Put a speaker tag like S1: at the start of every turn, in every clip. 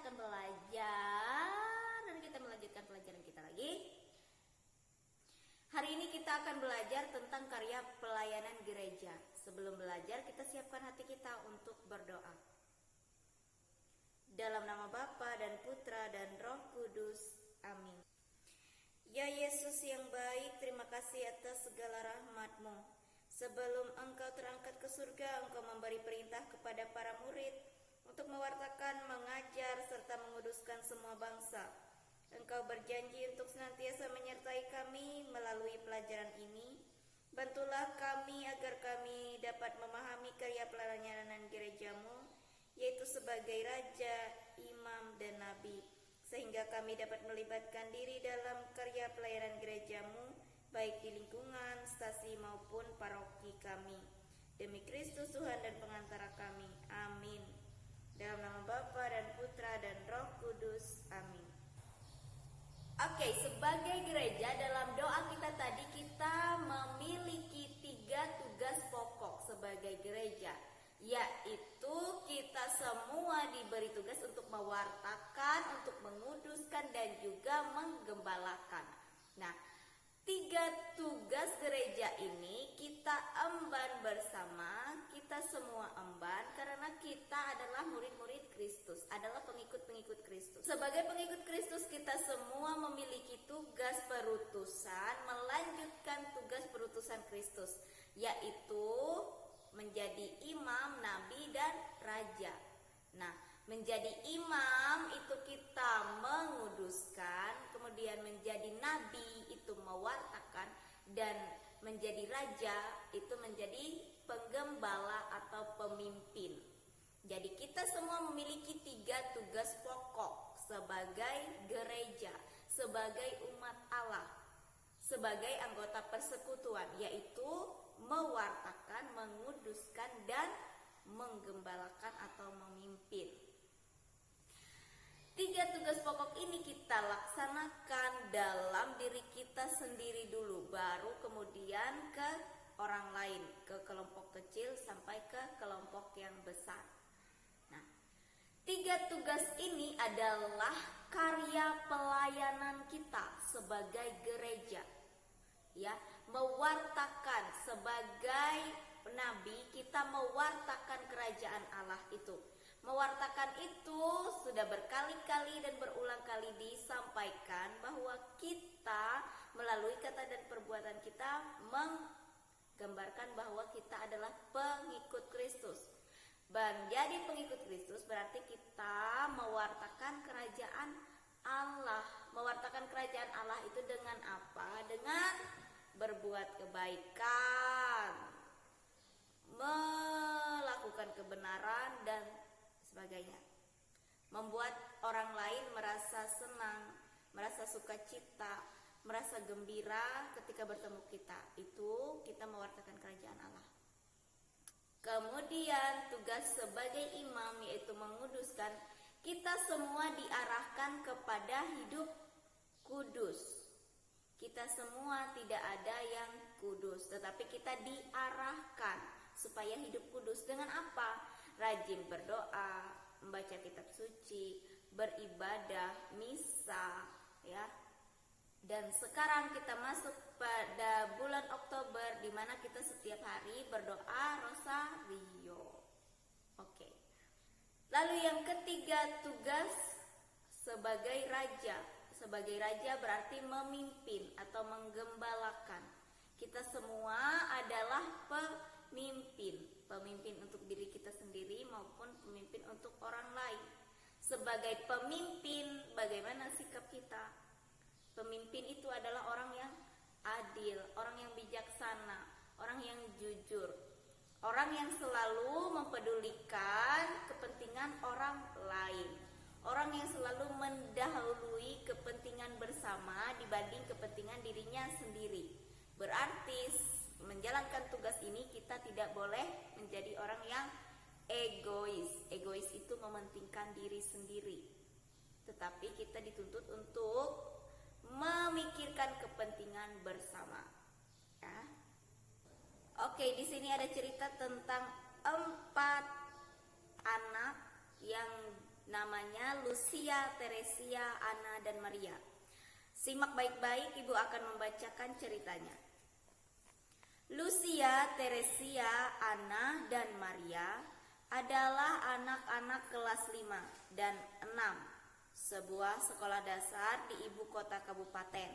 S1: akan belajar dan kita melanjutkan pelajaran kita lagi. Hari ini kita akan belajar tentang karya pelayanan gereja. Sebelum belajar, kita siapkan hati kita untuk berdoa. Dalam nama Bapa dan Putra dan Roh Kudus. Amin. Ya Yesus yang baik, terima kasih atas segala rahmat-Mu. Sebelum Engkau terangkat ke surga, Engkau memberi perintah kepada para murid untuk mewartakan, mengajar, serta menguduskan semua bangsa. Engkau berjanji untuk senantiasa menyertai kami melalui pelajaran ini. Bantulah kami agar kami dapat memahami karya pelayanan gereja-Mu, yaitu sebagai Raja, Imam, dan Nabi, sehingga kami dapat melibatkan diri dalam karya pelayanan gereja-Mu, baik di lingkungan, stasi, maupun paroki kami. Demi Kristus Tuhan dan pengantara kami. Amin. Dalam nama Bapa dan Putra dan Roh Kudus. Amin. Oke, sebagai gereja dalam doa kita tadi kita memiliki 3 tugas pokok sebagai gereja, yaitu kita semua diberi tugas untuk mewartakan, untuk menguduskan, dan juga menggembalakan. Nah, 3 tugas gereja ini kita emban bersama, kita semua emban karena kita adalah murid-murid Kristus, adalah pengikut-pengikut Kristus. Sebagai pengikut Kristus kita semua memiliki tugas perutusan, melanjutkan tugas perutusan Kristus, yaitu menjadi imam, nabi, dan raja. Nah, menjadi imam itu kita menguduskan, kemudian menjadi nabi itu mewartakan, dan menjadi raja itu menjadi penggembala atau pemimpin. Jadi kita semua memiliki 3 tugas pokok sebagai gereja, sebagai umat Allah, sebagai anggota persekutuan, yaitu mewartakan, menguduskan, dan menggembalakan atau memimpin. 3 tugas pokok ini kita laksanakan dalam diri kita sendiri dulu, baru kemudian ke orang lain, ke kelompok kecil sampai ke kelompok yang besar. Nah, 3 tugas ini adalah karya pelayanan kita sebagai gereja. Ya, mewartakan sebagai nabi, kita mewartakan kerajaan Allah itu. Mewartakan itu sudah berkali-kali dan berulang kali disampaikan bahwa kita melalui kata dan perbuatan kita menggambarkan bahwa kita adalah pengikut Kristus. Menjadi pengikut Kristus berarti kita mewartakan kerajaan Allah. Mewartakan kerajaan Allah itu dengan apa? Dengan berbuat kebaikan, melakukan kebenaran, dan sebagainya. Membuat orang lain merasa senang, merasa sukacita, merasa gembira ketika bertemu kita. Itu kita mewartakan kerajaan Allah. Kemudian tugas sebagai imam yaitu menguduskan. Kita semua diarahkan kepada hidup kudus. Kita semua tidak ada yang kudus, tetapi kita diarahkan supaya hidup kudus. Dengan apa? Rajin berdoa, membaca kitab suci, beribadah, misa, ya. Dan sekarang kita masuk pada bulan Oktober, di mana kita setiap hari berdoa rosario. Oke. Lalu yang ketiga, tugas sebagai raja. Sebagai raja berarti memimpin atau menggembalakan. Kita semua adalah pemimpin. Pemimpin untuk diri kita sendiri maupun pemimpin untuk orang lain. Sebagai pemimpin, bagaimana sikap kita? Pemimpin itu adalah orang yang adil, orang yang bijaksana, orang yang jujur, orang yang selalu mempedulikan kepentingan orang lain, orang yang selalu mendahului kepentingan bersama dibanding kepentingan dirinya sendiri. Berarti menjalankan tugas ini kita tidak boleh menjadi orang yang egois. Egois itu mementingkan diri sendiri. Tetapi kita dituntut untuk memikirkan kepentingan bersama. Ya. Oke, di sini ada cerita tentang 4 anak yang Namanya Lucia, Teresia, Anna, dan Maria. Simak baik-baik, Ibu akan membacakan ceritanya. Lucia, Teresia, Anna, dan Maria adalah anak-anak kelas 5 dan 6 sebuah sekolah dasar di ibu kota kabupaten.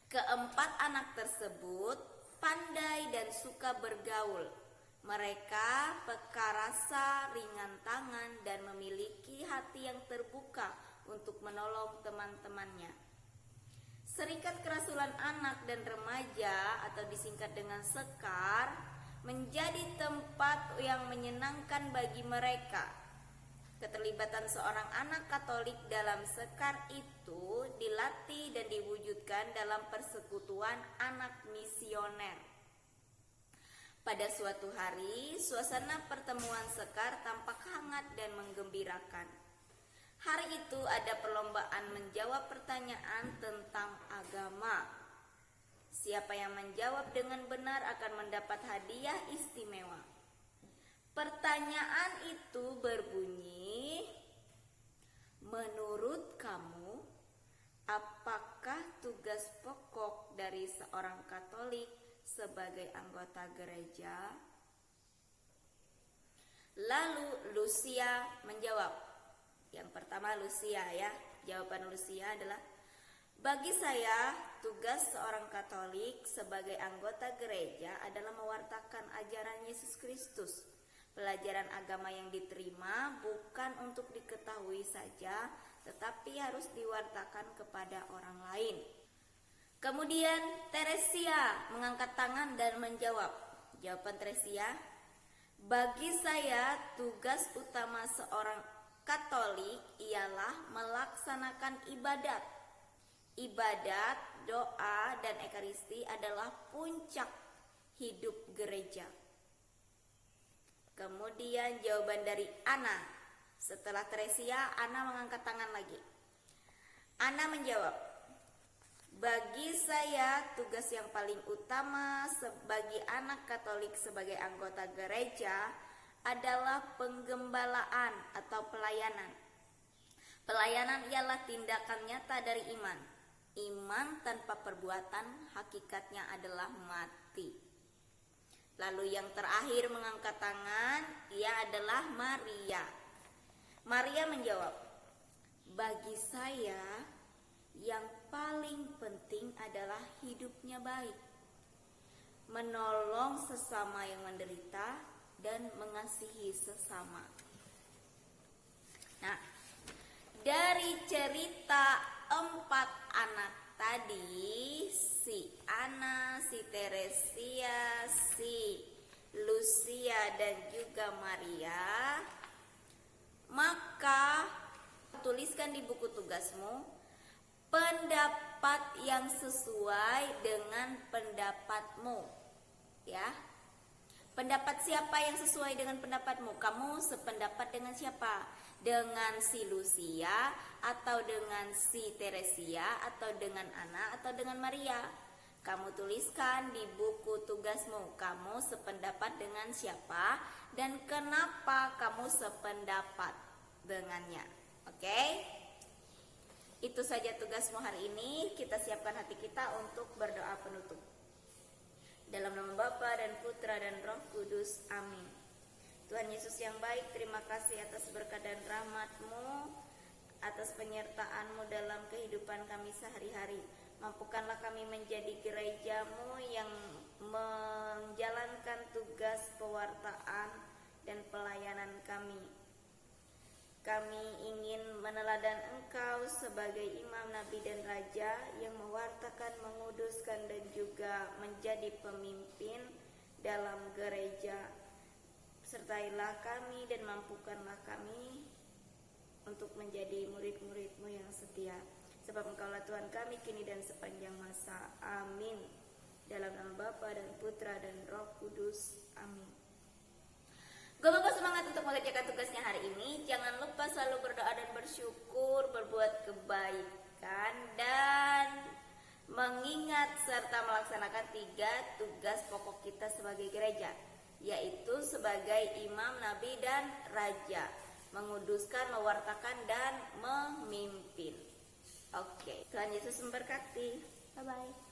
S1: Keempat anak tersebut pandai dan suka bergaul. Mereka peka rasa, ringan tangan, dan memiliki hati yang terbuka untuk menolong teman-temannya. Serikat Kerasulan Anak dan Remaja atau disingkat dengan Sekar menjadi tempat yang menyenangkan bagi mereka. Keterlibatan seorang anak Katolik dalam Sekar itu dilatih dan diwujudkan dalam persekutuan anak misioner. Pada suatu hari, suasana pertemuan Sekar tampak hangat dan menggembirakan. Hari itu ada perlombaan menjawab pertanyaan tentang agama. Siapa yang menjawab dengan benar akan mendapat hadiah istimewa. Pertanyaan itu berbunyi, menurut kamu, apakah tugas pokok dari seorang Katolik sebagai anggota gereja? Lalu Lucia menjawab. Yang pertama Lucia ya, jawaban Lucia adalah, bagi saya tugas seorang Katolik sebagai anggota gereja adalah mewartakan ajaran Yesus Kristus. Pelajaran agama yang diterima bukan untuk diketahui saja, tetapi harus diwartakan kepada orang lain. Kemudian Teresia mengangkat tangan dan menjawab. Jawaban Teresia, bagi saya tugas utama seorang Katolik ialah melaksanakan ibadat. Ibadat, doa, dan ekaristi adalah puncak hidup gereja. Kemudian jawaban dari Anna. Setelah Teresia, Anna mengangkat tangan lagi. Anna menjawab, bagi saya tugas yang paling utama sebagai anak Katolik sebagai anggota gereja adalah penggembalaan atau pelayanan. Pelayanan ialah tindakan nyata dari iman. Iman tanpa perbuatan hakikatnya adalah mati. Lalu yang terakhir mengangkat tangan, ia adalah Maria. Maria menjawab, bagi saya yang paling penting adalah hidupnya baik, menolong sesama yang menderita, dan mengasihi sesama. Nah, dari cerita 4 anak tadi, si Anna, si Teresia, si Lucia, dan juga Maria, maka tuliskan di buku tugasmu pendapat yang sesuai dengan pendapatmu, ya. Pendapat siapa yang sesuai dengan pendapatmu? Kamu sependapat dengan siapa? Dengan si Lucia, atau dengan si Teresia, atau dengan Anna, atau dengan Maria? Kamu tuliskan di buku tugasmu, kamu sependapat dengan siapa dan kenapa kamu sependapat dengannya. Oke? Itu saja tugasmu hari ini. Kita siapkan hati kita untuk berdoa penutup. Dalam nama Bapa dan Putra dan Roh Kudus. Amin. Tuhan Yesus yang baik, terima kasih atas berkat dan rahmat-Mu, atas penyertaan-Mu dalam kehidupan kami sehari-hari. Mampukanlah kami menjadi gereja-Mu yang menjalankan tugas pewartaan dan pelayanan kami. Kami ingin meneladan Engkau sebagai imam, nabi, dan raja yang mewartakan, menguduskan, dan juga menjadi pemimpin dalam gereja. Sertailah kami dan mampukanlah kami untuk menjadi murid-murid-Mu yang setia. Sebab Engkaulah Tuhan kami kini dan sepanjang masa. Amin. Dalam nama Bapa dan Putra dan Roh Kudus. Amin. Bapak semangat untuk mengerjakan tugasnya hari ini. Jangan lupa selalu berdoa dan bersyukur, berbuat kebaikan, dan mengingat serta melaksanakan 3 tugas pokok kita sebagai gereja, yaitu sebagai imam, nabi, dan raja. menguduskan, mewartakan, dan memimpin. Oke, Tuhan Yesus memberkati. Bye-bye.